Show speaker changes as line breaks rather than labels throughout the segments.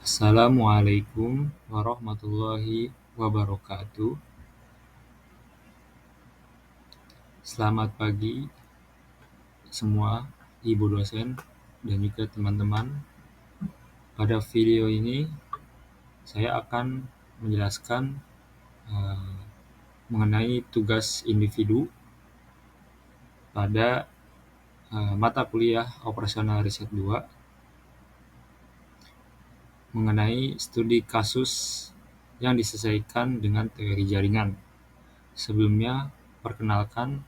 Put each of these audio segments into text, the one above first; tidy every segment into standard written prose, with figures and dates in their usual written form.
Assalamualaikum warahmatullahi wabarakatuh. Selamat pagi semua ibu dosen dan juga teman-teman. Pada video ini saya akan menjelaskan mengenai tugas individu pada mata kuliah operasional riset 2 mengenai studi kasus yang diselesaikan dengan teori jaringan. Sebelumnya, perkenalkan,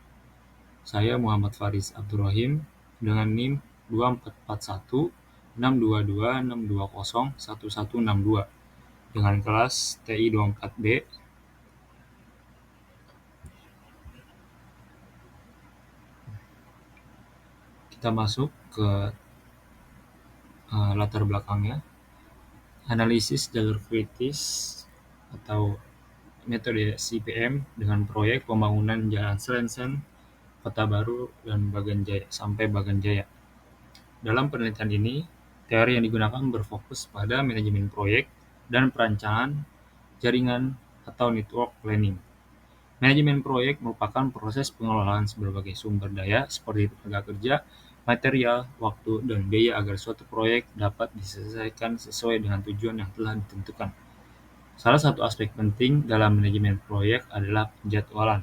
saya Muhammad Faris Abdurrahim dengan NIM 2441 622 620 1162 dengan kelas TI 24B. Kita masuk ke latar belakangnya. Analisis jalur kritis atau metode CPM dengan proyek pembangunan Jalan Selensen, Kota Baru, dan sampai Bagan Jaya. Dalam penelitian ini, teori yang digunakan berfokus pada manajemen proyek dan perancangan jaringan atau network planning. Manajemen proyek merupakan proses pengelolaan berbagai sumber daya seperti tenaga kerja, material, waktu, dan biaya agar suatu proyek dapat diselesaikan sesuai dengan tujuan yang telah ditentukan. Salah satu aspek penting dalam manajemen proyek adalah penjadwalan,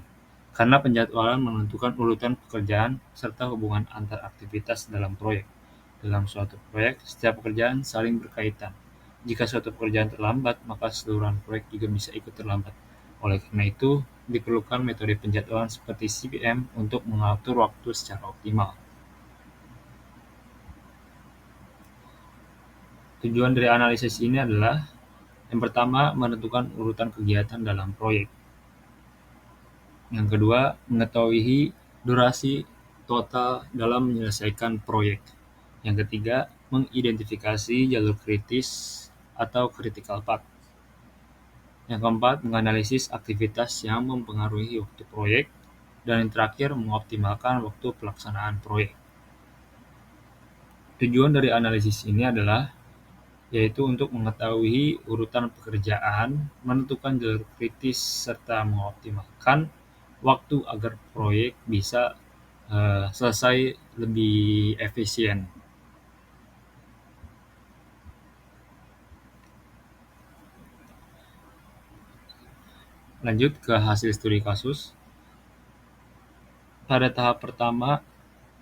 karena penjadwalan menentukan urutan pekerjaan serta hubungan antar aktivitas dalam proyek. Dalam suatu proyek, setiap pekerjaan saling berkaitan. Jika suatu pekerjaan terlambat, maka keseluruhan proyek juga bisa ikut terlambat. Oleh karena itu, diperlukan metode penjadwalan seperti CPM untuk mengatur waktu secara optimal. Tujuan dari analisis ini adalah yang pertama, menentukan urutan kegiatan dalam proyek. Yang kedua, mengetahui durasi total dalam menyelesaikan proyek. Yang ketiga, mengidentifikasi jalur kritis atau critical path. Yang keempat, menganalisis aktivitas yang mempengaruhi waktu proyek. Dan yang terakhir, mengoptimalkan waktu pelaksanaan proyek. Tujuan dari analisis ini adalah yaitu untuk mengetahui urutan pekerjaan, menentukan jalur kritis, serta mengoptimalkan waktu agar proyek bisa selesai lebih efisien. Lanjut ke hasil studi kasus. Pada tahap pertama,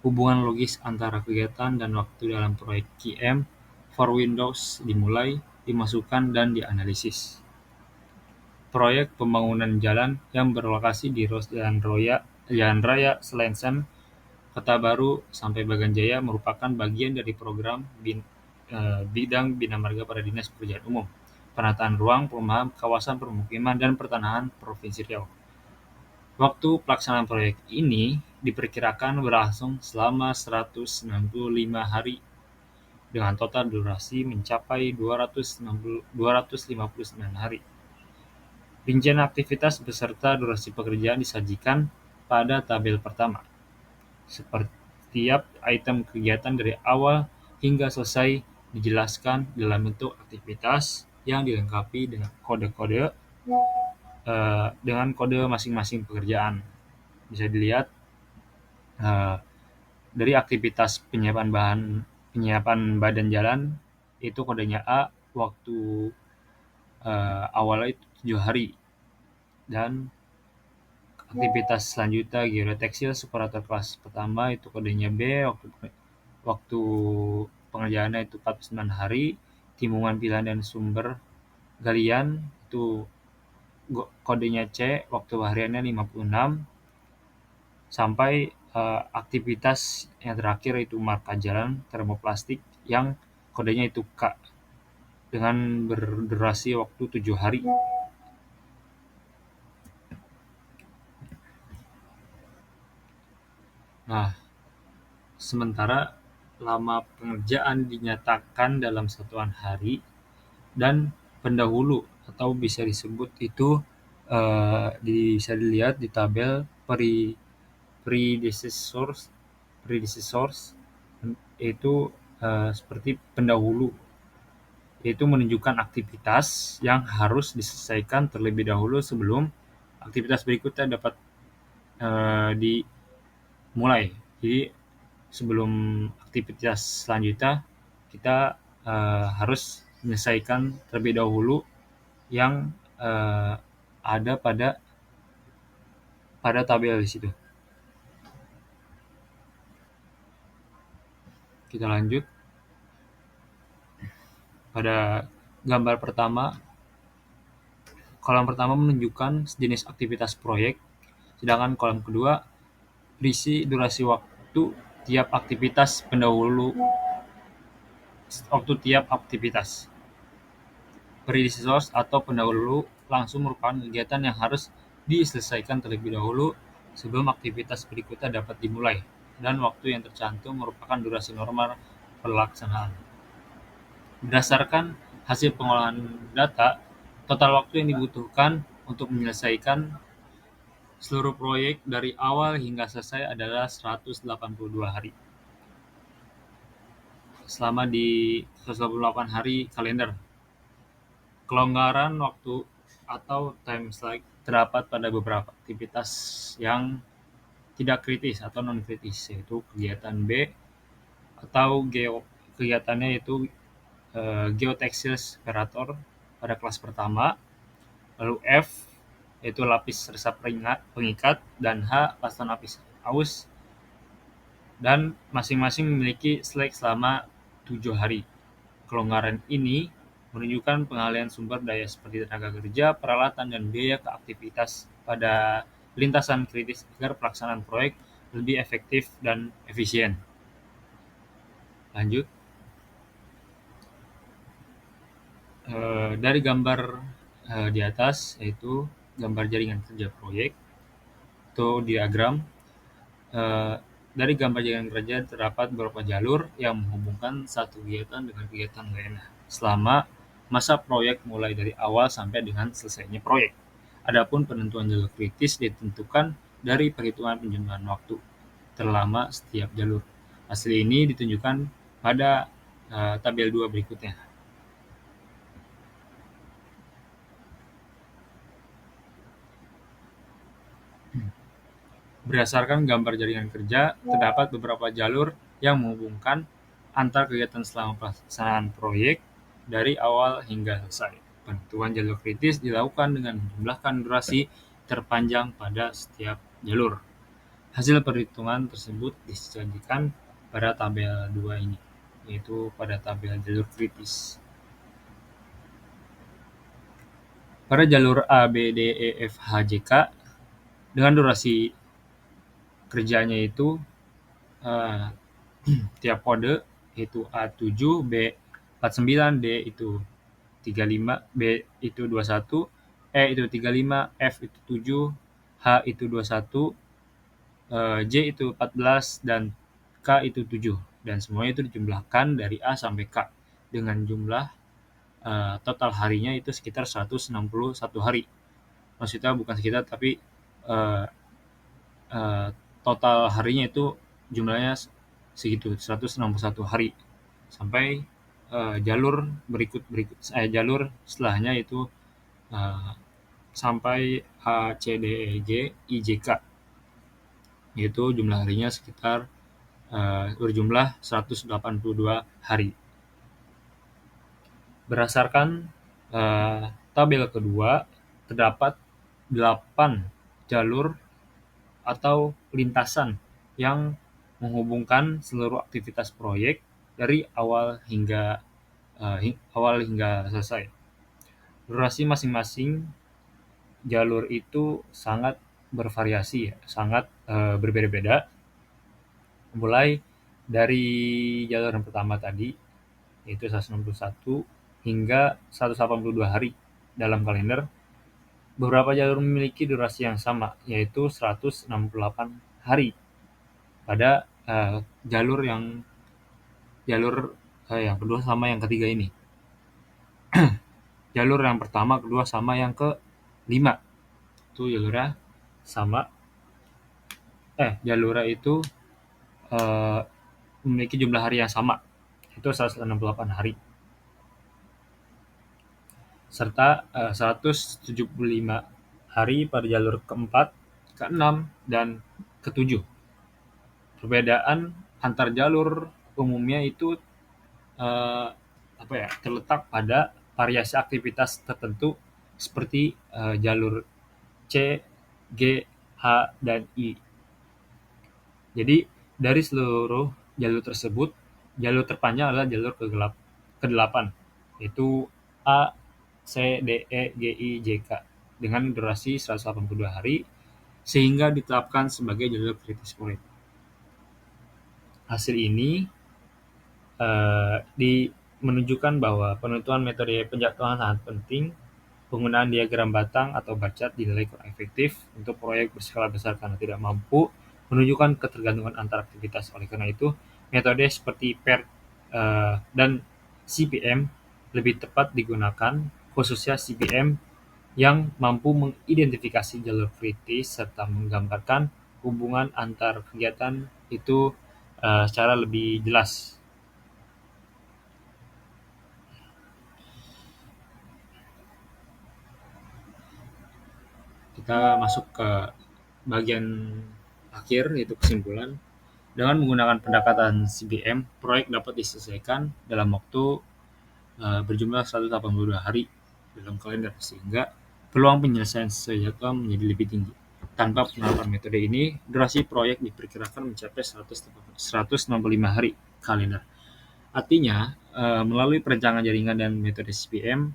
hubungan logis antara kegiatan dan waktu dalam proyek QM for Windows dimulai, dimasukkan, dan dianalisis. Proyek pembangunan jalan yang berlokasi di ruas Jalan Raya Selensen, Kota Baru sampai Bagan Jaya merupakan bagian dari program bidang Bina Marga pada Dinas Pekerjaan Umum, Penataan Ruang, Perumahan, Kawasan Permukiman, dan Pertanahan Provinsi Riau. Waktu pelaksanaan proyek ini diperkirakan berlangsung selama 195 hari dengan total durasi mencapai 259 hari. Rincian aktivitas beserta durasi pekerjaan disajikan pada tabel pertama. Setiap item kegiatan dari awal hingga selesai dijelaskan dalam bentuk aktivitas yang dilengkapi dengan kode-kode dengan kode masing-masing pekerjaan. Bisa dilihat dari aktivitas penyiapan badan jalan itu kodenya A, waktu awalnya itu 7 hari, dan aktivitas selanjutnya geodeteksil separator kelas pertama itu kodenya B, waktu pengerjaannya itu 49 hari, timbungan pilihan dan sumber galian itu kodenya C, waktu hariannya 56, sampai aktivitas yang terakhir itu marka jalan termoplastik yang kodenya itu K dengan berdurasi waktu 7 hari. Nah, sementara lama pengerjaan dinyatakan dalam satuan hari dan pendahulu atau bisa disebut itu bisa dilihat di tabel predecessors itu seperti pendahulu. yaitu menunjukkan aktivitas yang harus diselesaikan terlebih dahulu sebelum aktivitas berikutnya dapat dimulai. Jadi sebelum aktivitas selanjutnya kita harus menyelesaikan terlebih dahulu yang ada pada tabel di situ. Kita lanjut pada gambar pertama. Kolom pertama menunjukkan jenis aktivitas proyek, sedangkan kolom kedua berisi durasi waktu tiap aktivitas pendahulu waktu tiap aktivitas. Predecessors atau pendahulu langsung merupakan kegiatan yang harus diselesaikan terlebih dahulu sebelum aktivitas berikutnya dapat dimulai, dan waktu yang tercantum merupakan durasi normal pelaksanaan. Berdasarkan hasil pengolahan data, total waktu yang dibutuhkan untuk menyelesaikan seluruh proyek dari awal hingga selesai adalah 182 hari. Selama di 188 hari kalender. Kelonggaran waktu atau time slack terdapat pada beberapa aktivitas yang tidak kritis atau non-kritis, yaitu kegiatan B atau kegiatannya yaitu geotextile separator pada kelas pertama, lalu F yaitu lapis resap pengikat, dan H pasta lapis aus, dan masing-masing memiliki slack selama 7 hari. Kelonggaran ini menunjukkan pengalihan sumber daya seperti tenaga kerja, peralatan, dan biaya ke aktivitas pada lintasan kritis agar pelaksanaan proyek lebih efektif dan efisien. Lanjut. Dari gambar di atas, yaitu gambar jaringan kerja proyek atau diagram. Dari gambar jaringan kerja terdapat beberapa jalur yang menghubungkan satu kegiatan dengan kegiatan lainnya selama masa proyek mulai dari awal sampai dengan selesainya proyek. Adapun penentuan jalur kritis ditentukan dari perhitungan penjumlahan waktu terlama setiap jalur. Hasil ini ditunjukkan pada tabel 2 berikutnya. Berdasarkan gambar jaringan kerja, terdapat beberapa jalur yang menghubungkan antar kegiatan selama pelaksanaan proyek dari awal hingga selesai. Penentuan jalur kritis dilakukan dengan menjumlahkan durasi terpanjang pada setiap jalur. Hasil perhitungan tersebut disajikan pada tabel 2 ini, yaitu pada tabel jalur kritis. Pada jalur A, B, D, E, F, H, J, K dengan durasi kerjanya itu tiap kode itu A7, B 49, D itu 35, B itu 21, E itu 35, F itu 7, H itu 21, J itu 14, dan K itu 7. Dan semuanya itu dijumlahkan dari A sampai K dengan jumlah total harinya itu sekitar 161 hari. Maksudnya bukan sekitar, tapi total harinya itu jumlahnya segitu, 161 hari. Sampai jalur jalur setelahnya itu sampai H, C, D, E, G, I, J, K. Yaitu jumlah harinya sekitar berjumlah 182 hari. Berdasarkan tabel kedua, terdapat 8 jalur atau lintasan yang menghubungkan seluruh aktivitas proyek dari awal hingga selesai. Durasi masing-masing jalur itu sangat bervariasi, sangat berbeda-beda. Mulai dari jalur yang pertama tadi, yaitu 161 hingga 182 hari dalam kalender. Beberapa jalur memiliki durasi yang sama, yaitu 168 hari pada jalur yang kedua sama yang ketiga ini. Jalur yang pertama, kedua, sama yang ke-5. Itu jalurnya sama. Jalurnya itu memiliki jumlah hari yang sama, itu 168 hari. serta 175 hari pada jalur keempat, keenam, dan ketujuh. Perbedaan antar jalur umumnya itu terletak pada variasi aktivitas tertentu seperti jalur C, G, H, dan I. Jadi dari seluruh jalur tersebut, jalur terpanjang adalah jalur ke-8, yaitu A, C, D, E, G, I, J, K dengan durasi 182 hari sehingga ditetapkan sebagai jalur kritis proyek. Hasil ini menunjukkan bahwa penentuan metode penjadwalan sangat penting. Penggunaan diagram batang atau bar chart dinilai kurang efektif untuk proyek berskala besar karena tidak mampu menunjukkan ketergantungan antar aktivitas. Oleh karena itu, metode seperti PERT dan CPM lebih tepat digunakan, khususnya CPM yang mampu mengidentifikasi jalur kritis serta menggambarkan hubungan antar kegiatan itu secara lebih jelas. Kita masuk ke bagian akhir, yaitu kesimpulan. Dengan menggunakan pendekatan CPM, proyek dapat diselesaikan dalam waktu berjumlah 182 hari dalam kalender, sehingga peluang penyelesaian sesuai jadwal menjadi lebih tinggi. Tanpa penerapan metode ini, durasi proyek diperkirakan mencapai 165 hari kalender. Artinya, melalui perencanaan jaringan dan metode CPM,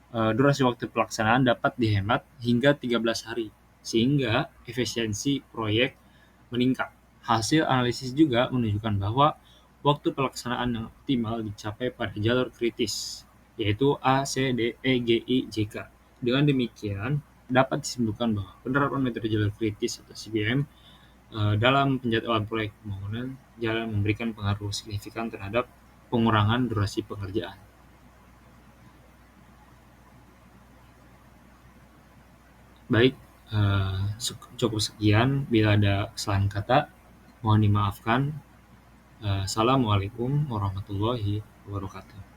durasi waktu pelaksanaan dapat dihemat hingga 13 hari, sehingga efisiensi proyek meningkat. Hasil analisis juga menunjukkan bahwa waktu pelaksanaan yang optimal dicapai pada jalur kritis, yaitu A, C, D, E, G, I, J, K. Dengan demikian, dapat disimpulkan bahwa penerapan metode jalur kritis atau CPM dalam penjadwalan proyek pembangunan jalan memberikan pengaruh signifikan terhadap pengurangan durasi pengerjaan. Baik, cukup sekian. Bila ada kesalahan kata, mohon dimaafkan. Assalamualaikum warahmatullahi wabarakatuh.